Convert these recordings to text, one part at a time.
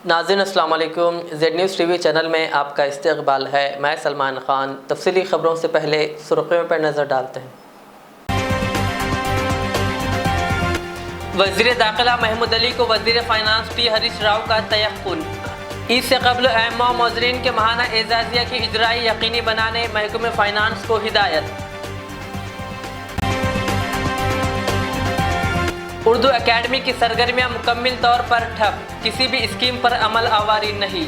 नाज़रीन अस्सलाम वालेकुम। ज़ेड न्यूज़ टीवी चैनल में आपका इस्तकबाल है। मैं सलमान ख़ान। तफसीली ख़बरों से पहले सुर्ख़ियों पर नज़र डालते हैं। वज़ीर दाखिला महमूद अली को वज़ीर फ़ाइनांस टी हरीश राव का तयक़्क़ुन। ईद से कबल अहम मौज़रीन के माहाना एजाज़िया की इजराई यकीनी बनाने महकमे फ़ाइनांस को हिदायत। उर्दू एकेडमी की सरगर्मियाँ मुकम्मल तौर पर ठप, किसी भी स्कीम पर अमल आवारी नहीं।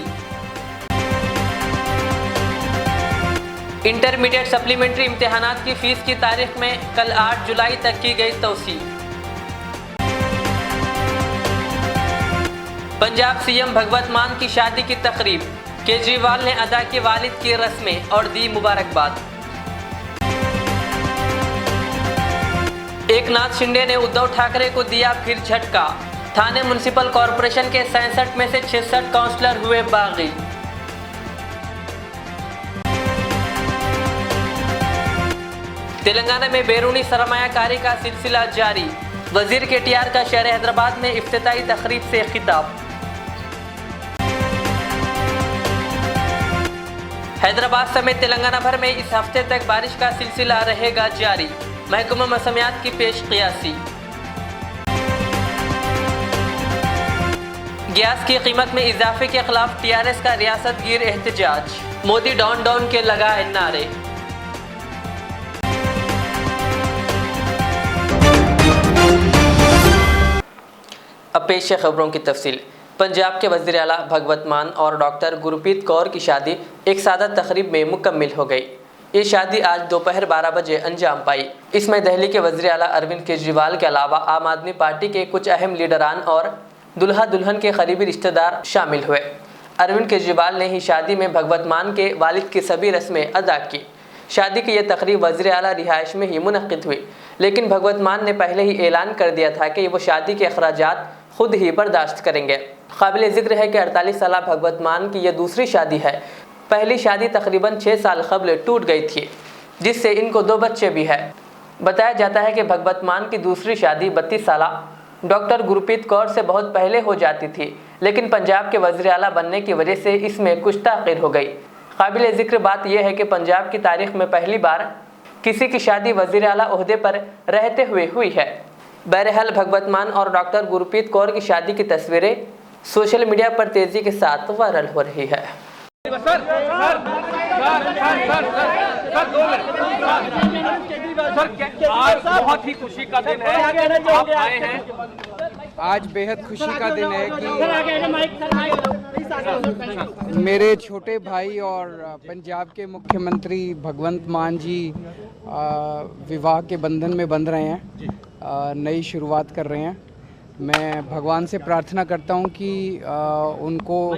इंटरमीडिएट सप्लीमेंट्री इम्तिहानात की फ़ीस की तारीख में कल 8 जुलाई तक की गई तौसी। पंजाब सीएम भगवत मान की शादी की तकरीब, केजरीवाल ने अदा की वालिद की रस्में और दी मुबारकबाद। एकनाथ शिंदे ने उद्धव ठाकरे को दिया फिर झटका, थाने म्युनिसिपल कॉरपोरेशन के 67 में से 66 काउंसलर हुए बागी। तेलंगाना में बैरूनी सरमायाकारी का सिलसिला जारी, वजीर केटीआर का शहर हैदराबाद में इफ्तिताई तकरीब से खिताब। हैदराबाद समेत तेलंगाना भर में इस हफ्ते तक बारिश का सिलसिला रहेगा जारी, महकमा मौसमियात की पेश क़ियासी। गैस की कीमत में इजाफे के खिलाफ टीआरएस का रियासत गिर एहतजाज, मोदी डाउन डाउन के लगाए नारे। अब पेश है खबरों की तफसील। पंजाब के वज़ीर आला भगवत मान और डॉक्टर गुरप्रीत कौर की शादी एक सादा तकरीब में मुकम्मल हो गई। ये शादी आज दोपहर 12 बजे अंजाम पाई। इसमें दिल्ली के वज़ीर आला अरविंद केजरीवाल के अलावा आम आदमी पार्टी के कुछ अहम लीडरान और दुल्हा दुल्हन के करीबी रिश्तेदार शामिल हुए। अरविंद केजरीवाल ने ही शादी में भगवत मान के वालिद की सभी रस्में अदा की। शादी की यह तकरीब वज़ीर आला रिहाइश में ही मुनक़्क़िद हुई, लेकिन भगवत मान ने पहले ही ऐलान कर दिया था कि वो शादी के अखराजात खुद ही बर्दाश्त करेंगे। काबिल ज़िक्र है कि 48 साल भगवत मान की यह दूसरी शादी है। पहली शादी तकरीबन 6 साल कबल टूट गई थी, जिससे इनको 2 बच्चे भी हैं। बताया जाता है कि भगवत मान की दूसरी शादी 32 साल डॉक्टर गुरप्रीत कौर से बहुत पहले हो जाती थी, लेकिन पंजाब के वज़ीर आला बनने की वजह से इसमें कुछ ताख़ीर हो गई। काबिल ज़िक्र बात यह है कि पंजाब की तारीख में पहली बार किसी की शादी वज़ीर आला ओहदे पर रहते हुए हुई है। बहरहाल भगवत मान और डॉक्टर गुरप्रीत कौर की शादी की तस्वीरें सोशल मीडिया पर तेज़ी के साथ वायरल हो रही है। आज बहुत ही खुशी का दिन है, आप आए हैं। आज बेहद खुशी का दिन है कि मेरे छोटे भाई और पंजाब के मुख्यमंत्री भगवंत मान जी विवाह के बंधन में बंध रहे हैं, नई शुरुआत कर रहे हैं। मैं भगवान से प्रार्थना करता हूं कि उनको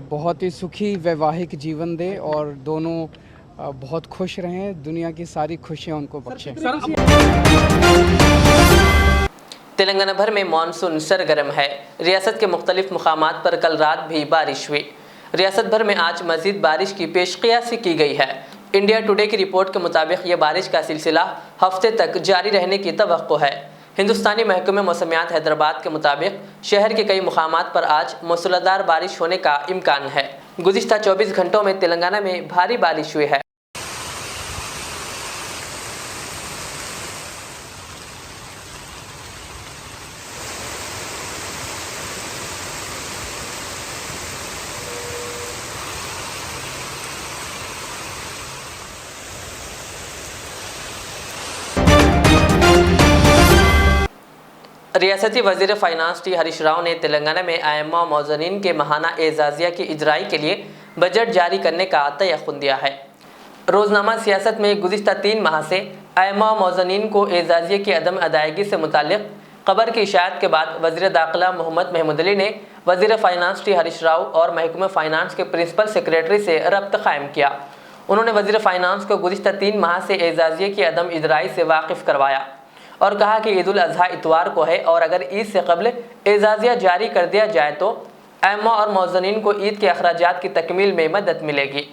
बहुत ही सुखी वैवाहिक जीवन दे और दोनों बहुत खुश रहें, दुनिया की सारी खुशियां उनको बख्शें। तेलंगाना भर में मानसून सरगर्म है। रियासत के मुख्तलिफ मुकामात पर कल रात भी बारिश हुई। रियासत भर में आज मजीद बारिश की पेशक़ियासी की गई है। इंडिया टुडे की रिपोर्ट के मुताबिक ये बारिश का सिलसिला हफ्ते तक जारी रहने की तवक्को है। हिंदुस्तानी महकमे मौसमियात हैदराबाद के मुताबिक शहर के कई मुकामात पर आज मूसलाधार बारिश होने का इम्कान है। गुज़िश्ता 24 घंटों में तेलंगाना में भारी बारिश हुई है। रियासती वज़ीर फ़ाइनांस टी हरीश राव ने तेलंगाना में आइम्मा मौज़नीन के माहाना एजाज़िया की इजराई के लिए बजट जारी करने का तयक़्क़ुन दिया है। रोज़नामा सियासत में गुज़िश्ता 3 माह से आइम्मा मौज़नीन को एजाज़िया की अदम अदायगी से मुताल्लिक़ खबर की इशाअत के बाद वज़ीर दाखिला मोहम्मद महमूद अली ने वज़ीर फ़ाइनांस टी हरीश राव और महकमा फ़ाइनांस के प्रिंसिपल सेक्रेटरी से रब्ता कायम किया। उन्होंने वज़ीर फ़ाइनांस को गुज़िश्ता 3 माह से एजाज़िया की अदम इजराई से वाकिफ़ करवाया और कहा कि ईद उल अज़हा इतवार को है और अगर ईद से कबल एजाज़िया जारी कर दिया जाए तो आइम्मा और मौज़नीन को ईद के अखराजात की तकमील में मदद मिलेगी।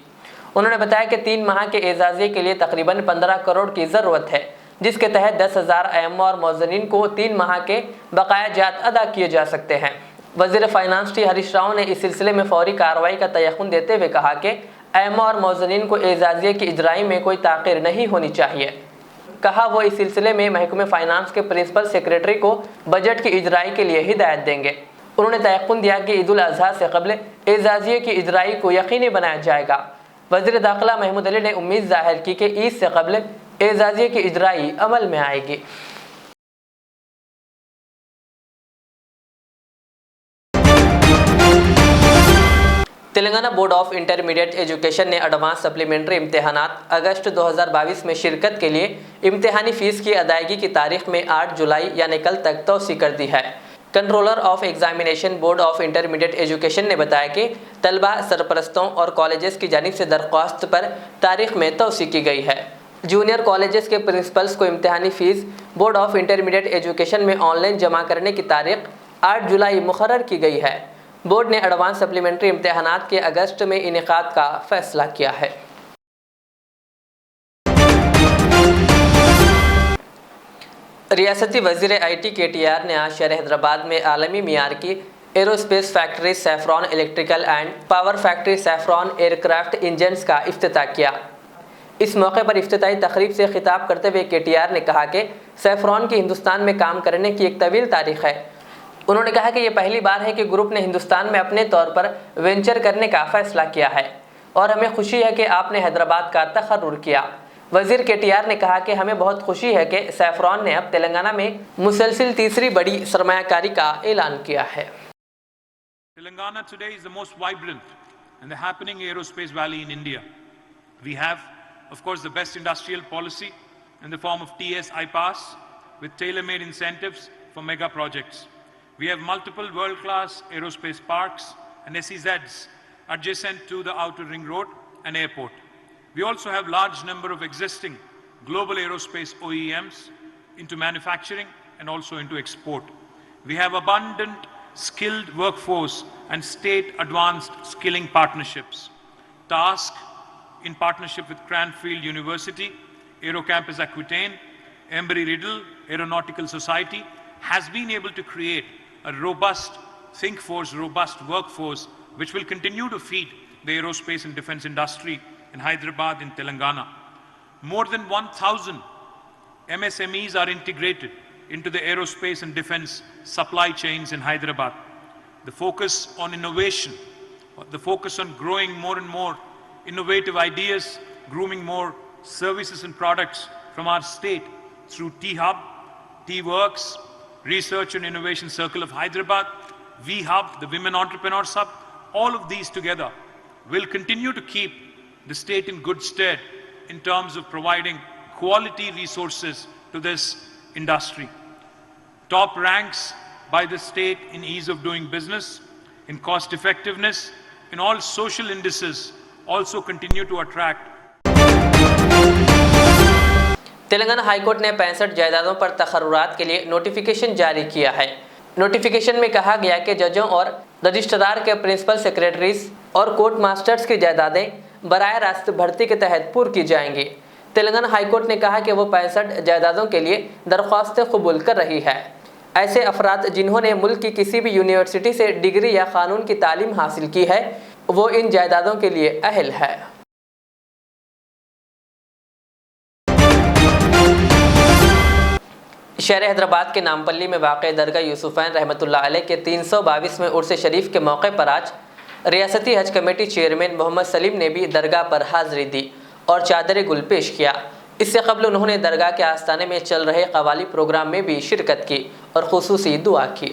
उन्होंने बताया कि 3 माह के एजाज़िया के लिए तकरीबन 15 करोड़ की ज़रूरत है, जिसके तहत 10,000 आइम्मा और मौज़नीन को 3 माह के बकाया जात अदा किए जा सकते हैं। वज़ीर फाइनेंस टी हरीश राव ने इस सिलसिले में फौरी कार्रवाई का तयक़ुन देते हुए कहा कि ऐमा और मौज़नीन को एजाज़िये की इजराई में कोई ताख़ीर नहीं होनी चाहिए। कहा वो इस सिलसिले में महकमे फाइनेंस के प्रिंसिपल सेक्रेटरी को बजट की इजराई के लिए हिदायत देंगे। उन्होंने तयक़ुन दिया कि ईद उल अज़हा से क़ब्ल एजाज़िये की इजराई को यकीनी बनाया जाएगा। वज़ीर दाखिला महमूद अली ने उम्मीद ज़ाहिर की कि ईद से क़ब्ल एजाज़िये की इजराई अमल में आएगी। Telangana board of intermediate education ने एडवांस सप्लीमेंट्री इम्तहानात अगस्त 2022 में शिरकत के लिए इम्तहानी फ़ीस की अदायगी की तारीख में 8 जुलाई यानी कल तक तौसी कर दी है। Controller of examination board of intermediate education ने बताया कि तलबा, सरपरस्तों और कॉलेजेस की जानिब से दरख्वास्त पर तारीख में तौसी की गई है। जूनियर कॉलेजेस के प्रिंसिपल्स को इम्तहानी fees board of intermediate education में ऑनलाइन जमा करने की तारीख 8 जुलाई मुकर्रर की गई है। बोर्ड ने एडवांस सप्लीमेंट्री इम्तहानात के अगस्त में इनेकाद का फैसला किया है। रियासती वज़ीर IT KTR ने आज शहर हैदराबाद में आलमी मियार की aerospace factory saffron electrical and power factory saffron aircraft engines का इफ्तिताह किया। इस मौके पर इफ्तिताही तकरीब से खिताब करते हुए KTR ने कहा कि सैफ्रॉन की हिंदुस्तान में काम करने की एक तवील तारीख है। उन्होंने कहा कि ये पहली बार है कि ग्रुप ने हिंदुस्तान में अपने तौर पर वेंचर करने का फैसला किया है और हमें खुशी है कि आपने हैदराबाद का तखर्रुर किया। वज़ीर KTR ने कहा कि हमें बहुत खुशी है कि सैफ्रॉन ने अब तेलंगाना में मुसलसिल तीसरी बड़ी सरमायाकारी का ऐलान किया है। Telangana today is the most vibrant and the happening aerospace valley in India. We have, of course, the best industrial policy in the form of TS IPAS with tailor-made incentives for mega projects. We have multiple world-class aerospace parks and SEZs adjacent to the outer ring road and airport. We also have large number of existing global aerospace OEMs into manufacturing and also into export. We have abundant skilled workforce and state advanced skilling partnerships. TASK, in partnership with Cranfield University, Aerocampus Aquitaine, Embry-Riddle Aeronautical Society, has been able to create a robust think force, robust workforce, which will continue to feed the aerospace and defense industry in Hyderabad and Telangana. More than 1,000 MSMEs are integrated into the aerospace and defense supply chains in Hyderabad. The focus on innovation, the focus on growing more and more innovative ideas, grooming more services and products from our state through T-Hub, T-Works, Research and Innovation Circle of Hyderabad, V-Hub, the Women Entrepreneurs Hub, all of these together will continue to keep the state in good stead in terms of providing quality resources to this industry. Top ranks by the state in ease of doing business, in cost effectiveness, in all social indices also continue to attract. Telangana high court ने 65 जायदादों पर तखर्रुरात के लिए notification जारी किया है। Notification में कहा गया कि जजों और रजिस्ट्रार के प्रिंसिपल सेक्रेटरीज और कोर्ट मास्टर्स की जायदादें बराह रास्त भर्ती के तहत पूरी की जाएंगी। तेलंगाना हाईकोर्ट ने कहा कि वो 65 जायदादों के लिए दरख्वास्तें कबूल कर रही है। ऐसे अफराद जिन्होंने मुल्क की किसी भी यूनिवर्सिटी से डिग्री या कानून की तालीम हासिल की है, वो इन जायदादों के लिए अहल है। शहर हैदराबाद के नामपल्ली में वाक़ दरगाह यूसुफ़ैन रहमतुल्लाह अलैह के 322वें उर्स शरीफ के मौके पर आज रियासती हज कमेटी चेयरमैन मोहम्मद सलीम ने भी दरगाह पर हाज़िरी दी और चादर गुल पेश किया। इससे कबल उन्होंने दरगाह के आस्ताने में चल रहे कवाली प्रोग्राम में भी शिरकत की और खुसूसी दुआ की।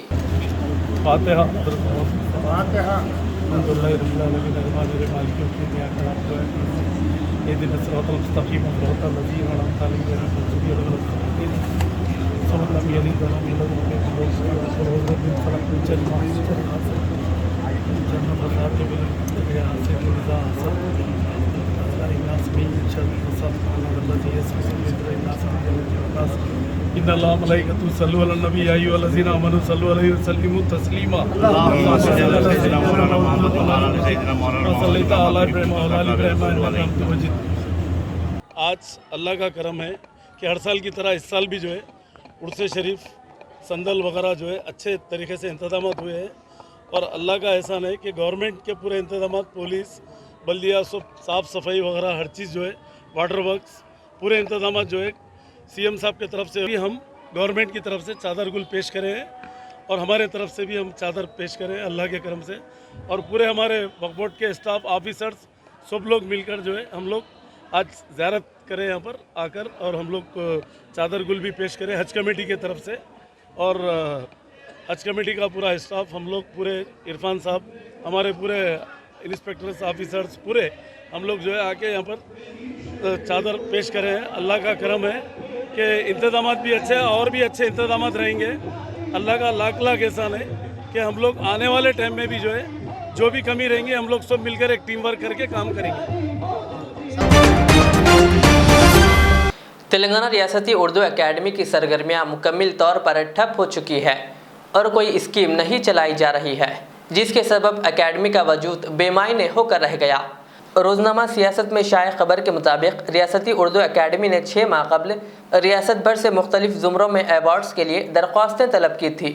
आज अल्लाह का करम है कि हर साल की तरह इस साल भी जो है उर्स शरीफ संदल वगैरह जो है अच्छे तरीके से इंतजाम हुए हैं और अल्लाह का एहसान है कि गवर्नमेंट के पूरे इंतजाम, पुलिस, बल्दिया, सब साफ़ सफाई वगैरह हर चीज़ जो है, वाटर वर्क्स, पूरे इंतजाम जो है सीएम साहब की तरफ से भी हम गवर्नमेंट की तरफ से चादर गुल पेश करे हैं और हमारे तरफ से भी हम चादर पेश करें अल्लाह के करम से। और पूरे हमारे वक्फ बोर्ड के स्टाफ, ऑफिसर्स, सब लोग मिलकर जो है हम लोग आज ज़ियारत करें यहाँ पर आकर, और हम लोग चादर गुल भी पेश करें हज कमेटी की तरफ से। और हज कमेटी का पूरा स्टाफ, हम लोग पूरे, इरफान साहब, हमारे पूरे इंस्पेक्टर्स, ऑफिसर्स, पूरे हम लोग जो है आके यहाँ पर चादर पेश करें हैं। अल्लाह का करम है कि इंतजाम भी अच्छे हैं और भी अच्छे इंतजाम रहेंगे। अल्लाह का लाख लाख एहसान है कि हम लोग आने वाले टाइम में भी जो है जो भी कमी रहेंगी हम लोग सब मिलकर एक टीम वर्क करके काम करेंगे। तेलंगाना रियासती उर्दू एकेडमी की सरगर्मियां मुकम्मल तौर पर ठप हो चुकी है और कोई स्कीम नहीं चलाई जा रही है, जिसके सबब एकेडमी का वजूद बेमायने होकर रह गया। रोज़नामा सियासत में शाये खबर के मुताबिक रियासती उर्दू एकेडमी ने 6 माह कबल रियासत भर से मुख्तलिफ ज़ुमरों में अवार्ड्स के लिए दरख्वास्तें तलब की थी,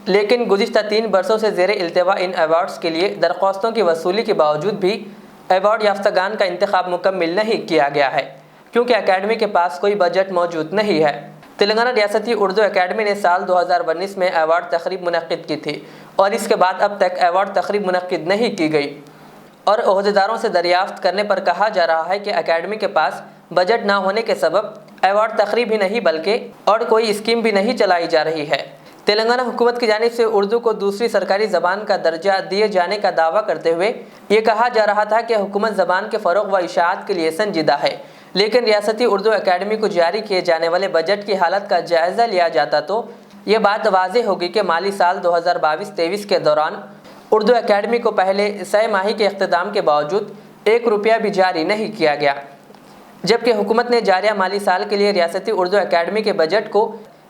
लेकिन गुज़िश्ता 3 बरसों से ज़ेर इल्तवा इन अवार्ड्स के लिए दरख्वास्तों की वसूली के बावजूद भी अवार्ड याफ्तागान का इंतखाब मुकम्मल नहीं किया गया है, क्योंकि एकेडमी के पास कोई बजट मौजूद नहीं है। तेलंगाना रियासती उर्दू एकेडमी ने साल 2019 में अवार्ड तकरीब मुनक्किद की थी और इसके बाद अब तक अवार्ड तकरीब मुनक्किद नहीं की गई और ओहदेदारों से दरियाफ्त करने पर कहा जा रहा है कि एकेडमी के पास बजट ना होने के सबब अवार्ड तकरीब ही नहीं बल्कि और कोई स्कीम भी नहीं चलाई जा रही है। तेलंगाना हुकूमत की जानिब से उर्दू को दूसरी सरकारी ज़बान का दर्जा दिए जाने का दावा करते हुए ये कहा जा रहा था कि हुकूमत ज़बान के फ़रोग़ व इशाअत के लिए संजीदा है, लेकिन रियासती उर्दू एकेडमी को जारी किए जाने वाले बजट की हालत का जायज़ा लिया जाता तो ये बात वाज़ेह होगी कि माली साल 2022-23 के दौरान उर्दू एकेडमी को पहले 6 माही के इख्तिताम के बावजूद 1 रुपया भी जारी नहीं किया गया, जबकि हुकूमत ने जारिया माली साल के लिए रियासती उर्दू एकेडमी के बजट को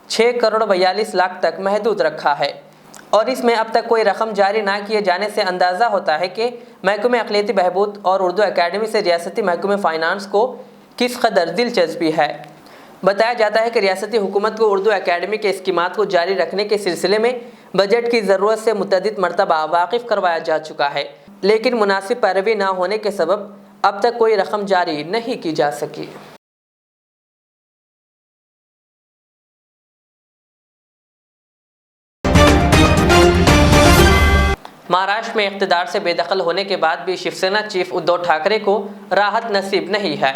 6 करोड़ 42 लाख तक महदूद रखा है और इसमें अब तक कोई रकम जारी ना किए जाने से अंदाज़ा होता है कि महकमे अक़लियती बहबूद और उर्दू एकेडमी से रियासती महकमे फ़ाइनांस को किस कदर दिलचस्पी है। बताया जाता है कि रियासती हुकूमत को उर्दू एकेडमी के स्कीमात को जारी रखने के सिलसिले में बजट की ज़रूरत से मुतअद्दिद मरतबा वाकिफ़ करवाया जा चुका है, लेकिन मुनासिब पैरवी ना होने के सबब अब तक कोई रकम जारी नहीं की जा सकी। महाराष्ट्र में इक़्तिदार से बेदखल होने के बाद भी शिवसेना चीफ उद्धव ठाकरे को राहत नसीब नहीं है।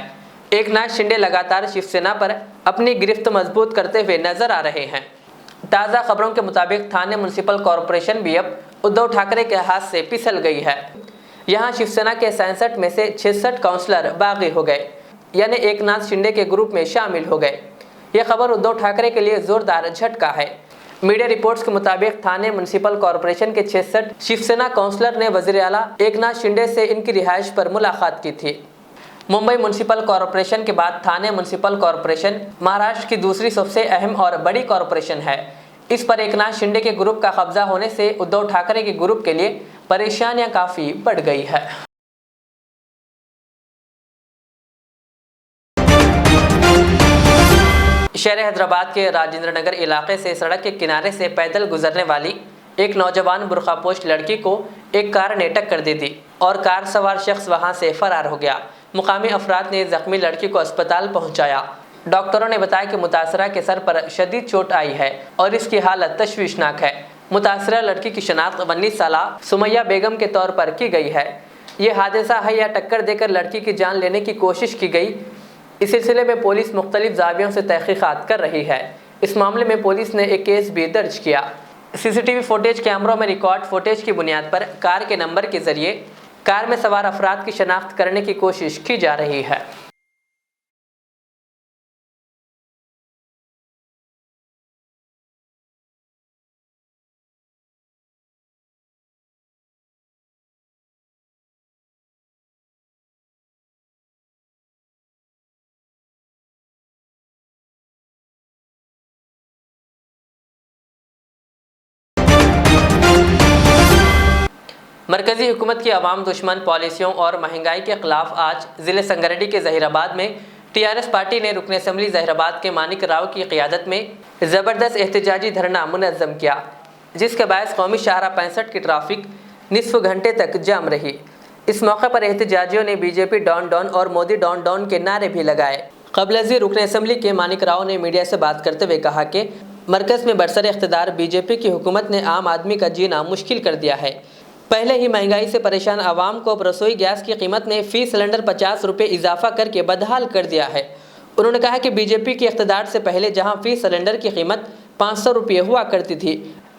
एकनाथ शिंदे लगातार शिवसेना पर अपनी गिरफ्त मजबूत करते हुए नजर आ रहे हैं। ताज़ा खबरों के मुताबिक थाने म्यूनसिपल कॉरपोरेशन भी अब उद्धव ठाकरे के हाथ से फिसल गई है। यहां शिवसेना के 67 में से 66 काउंसलर बागी हो गए, यानी एकनाथ शिंदे के ग्रुप में शामिल हो गए। यह खबर उद्धव ठाकरे के लिए जोरदार झटका है। मीडिया रिपोर्ट्स के मुताबिक थाने म्यूनसिपल कॉरपोरेशन के 66 शिवसेना काउंसलर ने वज़ीर आला एकनाथ शिंदे से इनकी रिहाइश पर मुलाकात की थी। मुंबई म्यूनसिपल कॉरपोरेशन के बाद थाने म्यूनसिपल कॉरपोरेशन महाराष्ट्र की दूसरी सबसे अहम और बड़ी कॉरपोरेशन है। इस पर एकनाथ शिंदे के ग्रुप का कब्जा होने से उद्धव ठाकरे के ग्रुप के लिए परेशानियां काफ़ी बढ़ गई है। शहर हैदराबाद के राजेंद्र नगर इलाके से सड़क के किनारे से पैदल गुजरने वाली एक नौजवान बुर्खापोश लड़की को एक कार ने टक्कर दे दी और कार सवार शख्स वहां से फरार हो गया। मुकामी अफराद ने जख्मी लड़की को अस्पताल पहुंचाया। डॉक्टरों ने बताया कि मुतासरा के सर पर शदीद चोट आई है और इसकी हालत तशवीशनाक है। मुतासरा लड़की की शनाख्त 19 साला सुमैया बेगम के तौर पर की गई है। ये हादसा है या टक्कर देकर लड़की की जान लेने की कोशिश की गई, इस सिलसिले में पुलिस मुख्तलिफ ज़ावियों से तहकीकात कर रही है। इस मामले में पुलिस ने एक केस भी दर्ज किया। सीसीटीवी फुटेज कैमरों में रिकॉर्ड फुटेज की बुनियाद पर कार के नंबर के जरिए कार में सवार अफराद की शनाख्त करने की कोशिश की जा रही है। मरकजी हुकूमत की अवाम दुश्मन पॉलिसियों और महंगाई के खिलाफ आज ज़िले संगारेड्डी के ज़हीराबाद में टीआरएस पार्टी ने रुकन असम्बली ज़हीराबाद के मानिक राव की क़ियादत में ज़बरदस्त एहतजाजी धरना मुनज़्ज़म किया। जिसके बायस कौमी शाहराह 65 की ट्रैफिक निस्फ घंटे तक जाम रही। इस मौके पर एहतजाजियों ने बीजेपी डॉन डॉन और मोदी डॉन डॉन के नारे भी लगाए। क़ब्ल रुकन असम्बली के मानिक राव ने मीडिया से बात करते हुए कहा कि मरकज़ में बरसर इख्तिदार बीजेपी की हुकूमत ने आम आदमी का जीना मुश्किल कर दिया है। पहले ही महंगाई से परेशान आवाम को रसोई गैस की कीमत ने फ़ी सिलेंडर 50 रुपये इजाफा करके बदहाल कर दिया है। उन्होंने कहा कि बीजेपी के इख्तिदार से पहले जहां फ़ी सिलेंडर की कीमत 500 रुपये हुआ करती थी,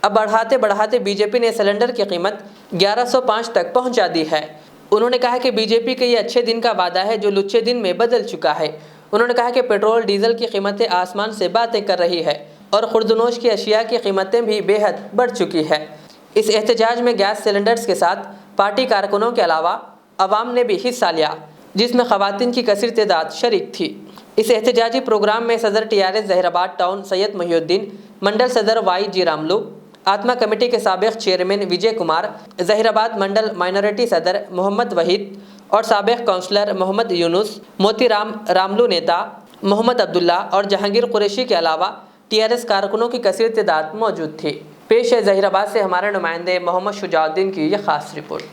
अब बढ़ाते बढ़ाते बीजेपी ने सिलेंडर की कीमत 1105 तक पहुँचा दी है। उन्होंने कहा कि बीजेपी के ये अच्छे दिन का वादा है जो लुच्चे दिन में बदल चुका है। उन्होंने कहा कि पेट्रोल डीजल की कीमतें आसमान से बातें कर रही है और खुर्दनोश की अशिया की कीमतें भी बेहद बढ़ चुकी है। इस एहतजाज में गैस सिलेंडर्स के साथ पार्टी कारकुनों के अलावा अवाम ने भी हिस्सा लिया, जिसमें ख़वातीन की कसीर तादाद शरीक थी। इस एहतजाजी प्रोग्राम में सदर TRS ज़हीराबाद टाउन सैयद मोहिउद्दीन, मंडल सदर YG रामलू, आत्मा कमेटी के साबिक़ चेयरमैन विजय कुमार, ज़हीराबाद मंडल माइनॉरिटी सदर मोहम्मद वहीद और साबिक़ काउंसलर मोहम्मद यूनुस, मोतीराम रामलू नेता मोहम्मद अब्दुल्ला और जहांगीर कुरैशी के अलावा TRS कारकुनों की कसीर तादाद मौजूद थी। पेश है ज़हीराबाद से हमारे नुमाइंदे मोहम्मद शुजाउद्दीन की यह खास रिपोर्ट।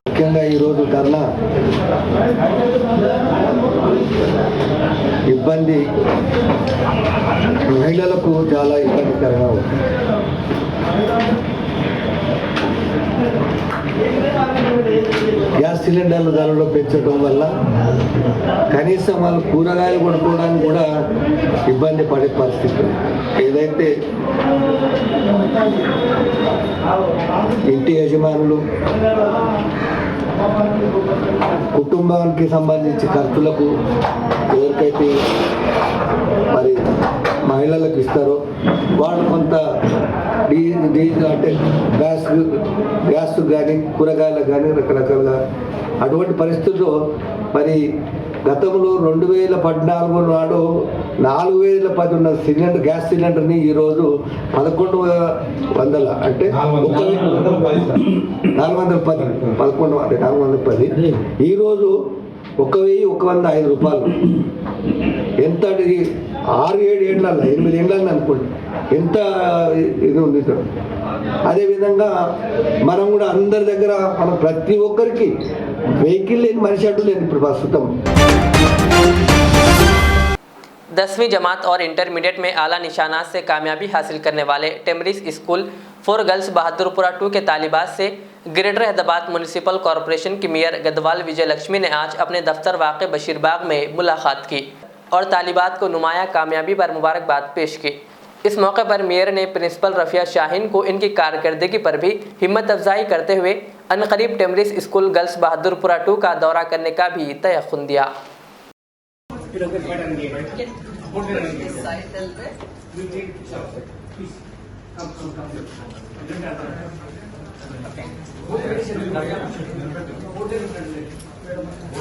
ముఖ్యంగా ఈరోజు ధర్నా ఇబ్బంది మహిళలకు చాలా ఇబ్బందికరంగా ఉంది. గ్యాస్ సిలిండర్ల ధరలు పెంచడం వల్ల కనీసం వాళ్ళు కూరగాయలు కొనుక్కోవడానికి కూడా ఇబ్బంది పడే పరిస్థితి. ఏదైతే ఇంటి యజమానులు కుటుంబానికి సంబంధించి ఖర్చులకు ఎవరికైతే మరి మహిళలకు ఇస్తారో వాళ్ళు కొంత అంటే గ్యాస్ కానీ కూరగాయలకు కానీ రకరకాలుగా అటువంటి పరిస్థితుల్లో మరి గతంలో 2014 నాడు 4010 ఉన్న సిలిండర్ గ్యాస్ సిలిండర్ని ఈరోజు 1100 అంటే 410 ఈరోజు 1105 రూపాయలు. ఎంత 6-7 ఏళ్ళ 8 ఏళ్ళని అనుకోండి ఎంత ఇది ఉంది. అదేవిధంగా మనం కూడా అందరి దగ్గర మనం ప్రతి ఒక్కరికి వెహికల్ లేని మనిషి అంటూ లేదు ఇప్పుడు ప్రస్తుతం. 10वीं जमात और इंटरमीडिएट में आला निशानात से कामयाबी हासिल करने वाले टेमरिस स्कूल फॉर गर्ल्स बहादुरपुरा 2 के तालिबात से ग्रेटर हैदराबाद म्यूनिसिपल कॉरपोरेशन की मेयर गदवाल विजय लक्ष्मी ने आज अपने दफ्तर वाक़ बशीरबाग में मुलाकात की और तालिबात को नुमाया कामयाबी पर मुबारकबाद पेश की। इस मौके पर मेयर ने प्रिंसिपल रफ़िया शाहीन को इनकी कारकर्दगी पर भी हिम्मत अफजाई करते हुए अनकरीब टेमरिस स्कूल गर्ल्स बहादुरपुरा 2 का दौरा करने का भी तयक़ुन दिया।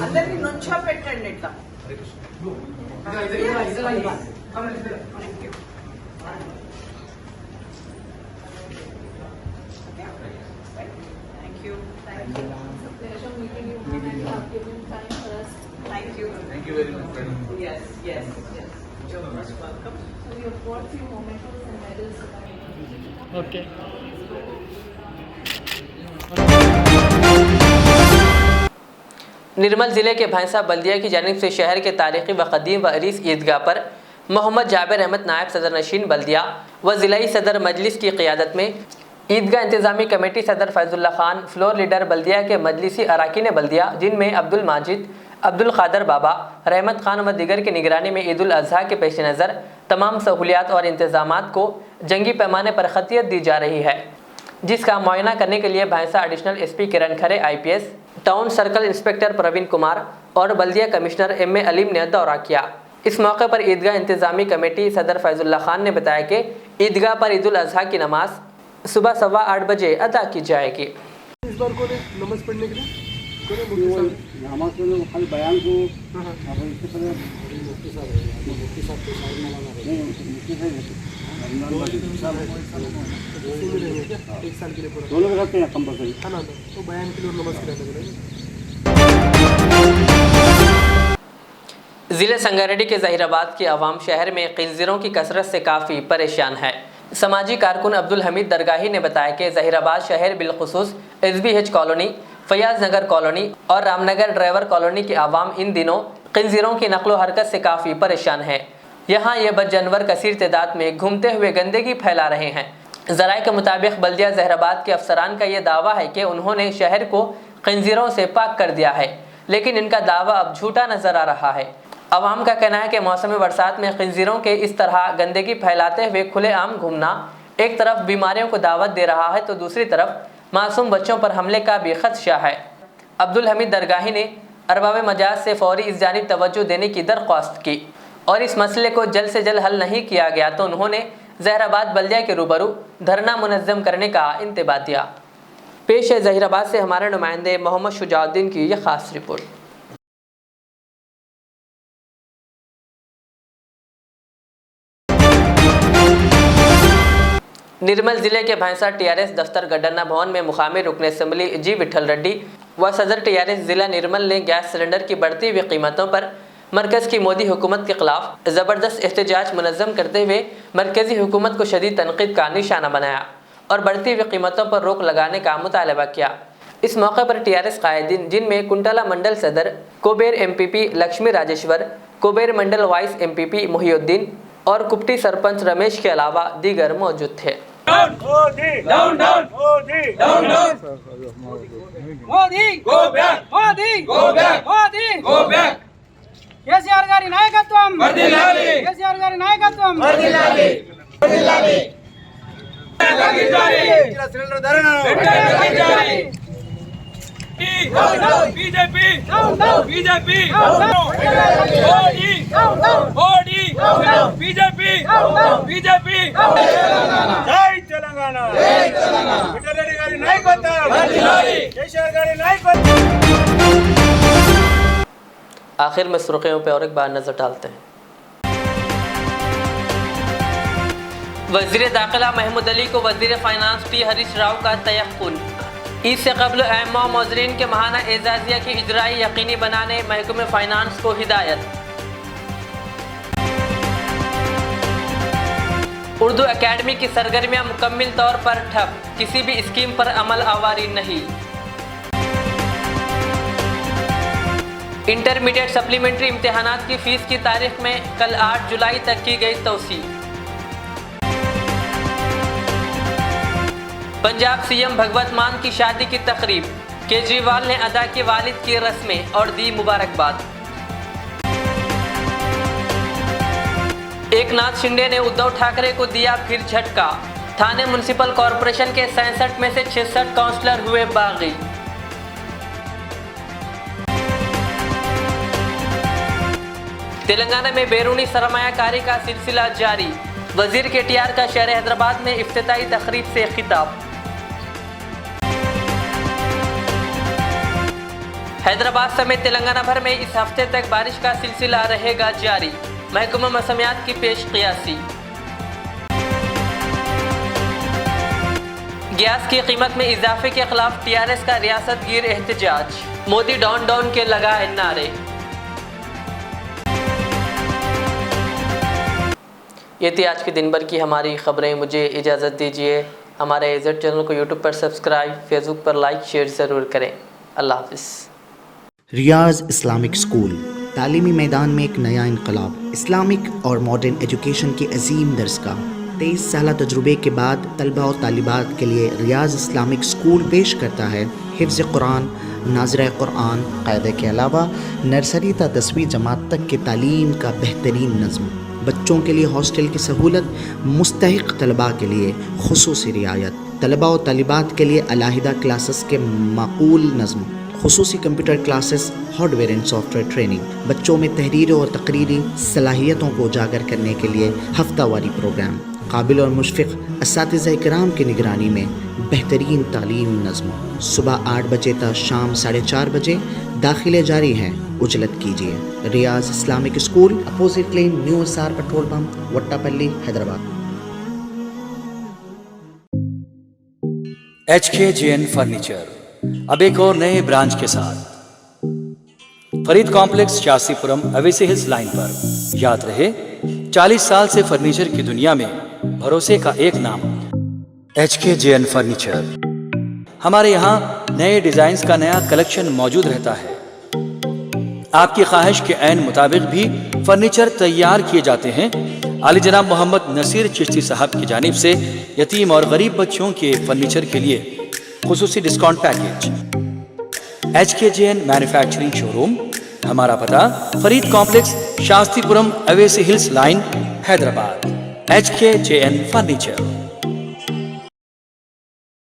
అందరినీ నుంచో పెట్టండి ఇట్లా. Thank you. Thank you. It's a pleasure meeting you and you have given time for us. Thank you. Thank you very much. Yes, yes, yes. You're most welcome. So you have brought few mementos and medals. Okay. निर्मल ज़िले के भैंसा बल्दिया की जानिब से शहर के तारीख़ी व क़दीम व अरीस ईदगाह पर मोहम्मद जाबिर अहमद नायब सदर नशीन बल्दिया व ज़िलाई सदर मजलिस की क़ियादत में ईदगाह इंतज़ामी कमेटी सदर फैज़ुल्ला खान, फ्लोर लीडर बल्दिया के मजलिसी अराकीन बल्दिया जिनमें अब्दुल माजिद, अब्दुल क़ादर बाबा, रहमत खान व दीगर की निगरानी में ईद उल अज़हा के पेश नज़र तमाम सहूलियात और इंतज़ामात को जंगी पैमाने पर ख़तियत दी जा रही है, जिसका मुआयना करने के लिए Bhainsa additional SP Kiran Khare IPS, town circle inspector Praveen Kumar और बल्दिया कमिश्नर MA अलीम ने दौरा किया। इस मौके पर ईदगाह इंतज़ामी कमेटी सदर फैज़ुल्ला खान ने बताया कि ईदगाह पर ईद उल अज़हा की नमाज सुबह 8:15 बजे अदा की जाएगी। इस बार कौन है नमाज पढ़ने के लिए? कौन है मुफ्ती साहब? नमाज के लिए खाली बयान को हाँ इससे पहले मुफ्ती साहब के साथ नहीं मुफ्ती साहब मिलेंगे क्या एक साल के लिए पूरा? दोनों रहते हैं कंपलसरी। हाँ ना तो बयान के लिए और नमाज के लिए अलग अलग। जिले संगारेड्डी के जहीराबाद की आवाम शहर में खंजीरों की कसरत से काफ़ी परेशान है। समाजी कारकुन अब्दुल हमीद दरगाही ने बताया कि जहीराबाद शहर बिलखुसूस SBH कॉलोनी, फयाज नगर कॉलोनी और रामनगर ड्राइवर कॉलोनी की आवाम इन दिनों खंजीरों की नकलो हरकत से काफ़ी परेशान है। यहाँ ये बद जानवर कसीर तादाद में घूमते हुए गंदगी फैला रहे हैं। ज़राए के मुताबिक बल्दिया जहीराबाद के अफसरान का ये दावा है कि उन्होंने शहर को खंजीरों से पाक कर दिया है, लेकिन इनका दावा अब झूठा नजर आ रहा है। अवाम का कहना है कि मौसम बरसात में खंजीरों के इस तरह गंदगी फैलाते हुए खुलेआम घूमना एक तरफ बीमारियों को दावत दे रहा है तो दूसरी तरफ मासूम बच्चों पर हमले का भी खदशा है। अब्दुल हमीद दरगाही ने अरबाब मजाज से फौरी इस जानिब तवज्जो देने की दरख्वास्त की और इस मसले को जल्द से जल्द हल नहीं किया गया तो उन्होंने जहीराबाद बल्दिया के रूबरू धरना मुनज़्ज़म करने का इंतबाह दिया। पेश है जहीराबाद से हमारे नुमाइंदे मोहम्मद शुजाउद्दीन की यह खास रिपोर्ट। निर्मल जिले के भैंसा TRS दफ्तर गडन्ना भवन में मुकामी रुकन असम्बली जी विठल रेड्डी व सदर TRS जिला निर्मल ने गैस सिलेंडर की बढ़ती हुई कीमतों पर मरकज़ की मोदी हुकूमत के खिलाफ ज़बरदस्त एहतजाज मुनज़्ज़म करते हुए मरकज़ी हुकूमत को शदीद तनक़ीद का निशाना बनाया और बढ़ती हुई कीमतों पर रोक लगाने का मुतालबा किया। इस मौके पर TRS कायदीन जिनमें कुंटला मंडल सदर कोबेर MPP लक्ष्मी राजेश्वर, कोबेर मंडल वाइस MPP मोहिउद्दीन और कुप्टी सरपंच रमेश के अलावा दीगर मौजूद थे। కేసీఆర్ గారి నాయకత్వం వర్ధిల్లాలి, కేసీఆర్ గారి నాయకత్వం వర్ధిల్లాలి, వర్ధిల్లాలి, తగ్గించాలి, సిలిండర్ ధరను తగ్గించాలి, BJP BJP Modi Modi BJP BJP జై తెలంగాణ, జై తెలంగాణ, విఠలరెడ్డి గారి నాయకత్వం వర్ధిల్లాలి, కేసీఆర్ గారి నాయకత్వం। आखिर में सुर्खियों पर और एक बार नजर डालते हैं। वजीर दाखिला महमूद अली को वजीर फाइनेंस T हरीश राव का तयक्कुन। ईद से कबल अहम मोजरीन के महाना एजाजिया की इजराई यकीनी बनाने महकमे फाइनेंस को हिदायत। उर्दू अकेडमी की सरगर्मियां मुकम्मल तौर पर ठप, किसी भी स्कीम पर अमल आवारी नहीं। इंटरमीडिएट सप्लीमेंट्री इम्तिहानात की फ़ीस की तारीख में कल 8 जुलाई तक की गई तौसी। पंजाब CM भगवत मान की शादी की तकरीब, केजरीवाल ने अदा की वालिद की रस्में और दी मुबारकबाद। एकनाथ शिंदे ने उद्धव ठाकरे को दिया फिर झटका, थाने म्युनिसिपल कॉरपोरेशन के 67 में से 66 काउंसलर हुए बागी। तेलंगाना में बैरूनी सरमायाकारी का सिलसिला जारी, वजीर KTR का शहर हैदराबाद में इफ्तिताई तकरीब से खिताब। हैदराबाद समेत तेलंगाना भर में इस हफ्ते तक बारिश का सिलसिला रहेगा जारी, महकमा मौसमियात की पेश क़ियासी। गैस की कीमत में इजाफे के खिलाफ TRS का रियासत गिर एहतजाज, मोदी डाउन डाउन के लगाए नारे। ये थी आज के दिन भर की हमारी खबरें। मुझे इजाज़त दीजिए। हमारे AZ चैनल को YouTube पर सब्सक्राइब, फेसबुक पर लाइक शेयर ज़रूर करें। अल्लाह हाफ़िज़। रियाज इस्लामिक स्कूल तालीमी मैदान में एक नया इनकलाब, इस्लामिक और मॉडर्न एजुकेशन की अजीम दरसगाह। 23 साल तजुर्बे के बाद तलबा और तालिबात के लिए रियाज इस्लामिक स्कूल पेश करता है हिफ्ज़ कुरान, नाज़िरा कुरान क़ायदे के अलावा नर्सरी ता 10वीं जमात तक की तालीम का बेहतरीन नज़्म। बच्चों के लिए हॉस्टल की सहूलत, मुस्तहिक़ तलबा के लिए खुसूसी रियायत, तलबा और तालिबात के लिए अलहदा क्लासेस के माकूल नज़्म, खुसूसी computer classes, hardware and software training. बच्चों में तहरीर और तकरीरी सलाहियतों को उजागर करने के लिए हफ्तावारी प्रोग्राम। काबिल और मुशफ़िक़ असातिज़ा इकराम की निगरानी में बेहतरीन तालीम नज़्म। सुबह 8 बजे तक शाम 4:30 बजे दाखिले जारी हैं, उजलत कीजिए। Riyaz Islamic school, opposite lane, new SR petrol pump, Vattepally, Hyderabad. HKJN furniture अब एक और नए ब्रांच के साथ Farid complex, Shastripuram, Owaisi hills line पर। याद रहे, 40 साल से फर्नीचर की दुनिया में भरोसे का एक नाम HKJN फर्नीचर। हमारे यहाँ नए डिजाइन्स का नया कलेक्शन मौजूद रहता है। आपकी ख्वाहिश के ऐन मुताबिक भी फर्नीचर तैयार किए जाते हैं। आली जनाब मोहम्मद नसीर चिश्ती साहब की जानिब से यतीम और गरीब बच्चों के फर्नीचर के लिए खुसूसी discount package. HKJN manufacturing showroom, हमारा पता Farid complex, Shastripuram, Owaisi hills line, Hyderabad. HKJN furniture.